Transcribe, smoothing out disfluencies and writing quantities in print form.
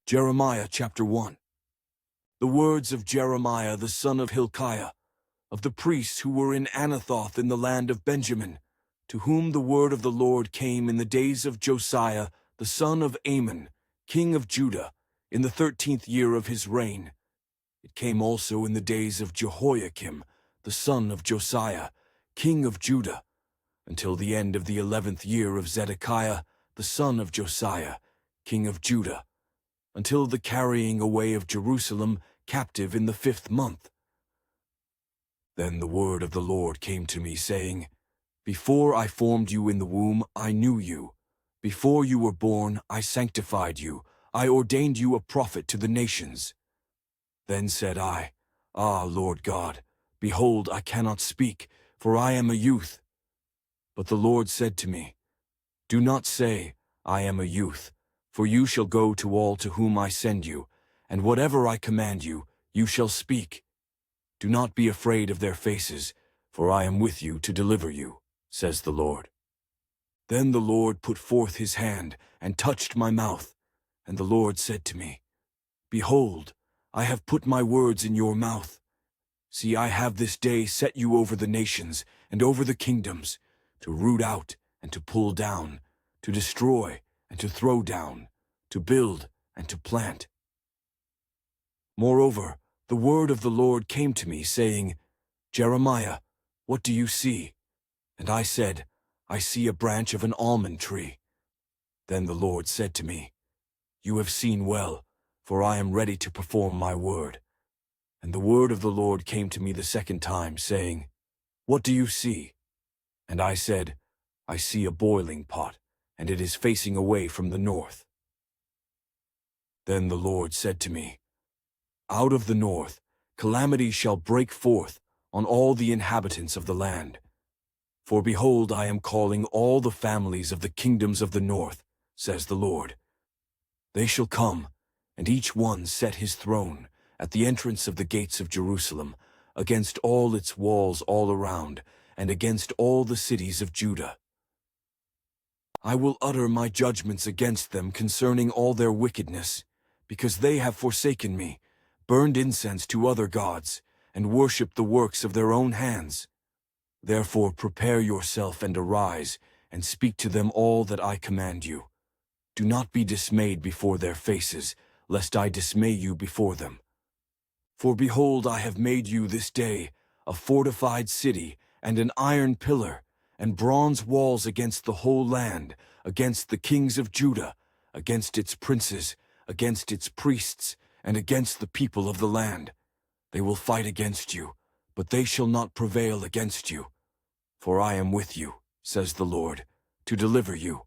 Jeremiah chapter 1. The words of Jeremiah the son of Hilkiah, of the priests who were in Anathoth in the land of Benjamin, to whom the word of the Lord came in the days of Josiah the son of Amon, king of Judah, in the 13th year of his reign. It came also in the days of Jehoiakim, the son of Josiah, king of Judah, until the end of the 11th year of Zedekiah, the son of Josiah, king of Judah, until the carrying away of Jerusalem captive in the 5th month. Then the word of the Lord came to me, saying, Before I formed you in the womb, I knew you. Before you were born, I sanctified you. I ordained you a prophet to the nations. Then said I, Ah, Lord God, behold, I cannot speak, for I am a youth. But the Lord said to me, Do not say, I am a youth, for you shall go to all to whom I send you, and whatever I command you, you shall speak. Do not be afraid of their faces, for I am with you to deliver you, says the Lord. Then the Lord put forth his hand and touched my mouth, and the Lord said to me, Behold, I have put my words in your mouth. See, I have this day set you over the nations and over the kingdoms, to root out and to pull down, to destroy and to throw down, to build and to plant. Moreover, the word of the Lord came to me, saying, Jeremiah, what do you see? And I said, I see a branch of an almond tree. Then the Lord said to me, You have seen well, for I am ready to perform my word. And the word of the Lord came to me the second time, saying, What do you see? And I said, I see a boiling pot, and it is facing away from the north. Then the Lord said to me, Out of the north calamity shall break forth on all the inhabitants of the land. For behold, I am calling all the families of the kingdoms of the north, says the Lord. They shall come, and each one set his throne at the entrance of the gates of Jerusalem, against all its walls all around, and against all the cities of Judah. I will utter my judgments against them concerning all their wickedness, because they have forsaken me, burned incense to other gods, and worshipped the works of their own hands. Therefore prepare yourself and arise, and speak to them all that I command you. Do not be dismayed before their faces, lest I dismay you before them. For behold, I have made you this day a fortified city, and an iron pillar, and bronze walls against the whole land, against the kings of Judah, against its princes, against its priests, and against the people of the land. They will fight against you, but they shall not prevail against you. For I am with you, says the Lord, to deliver you.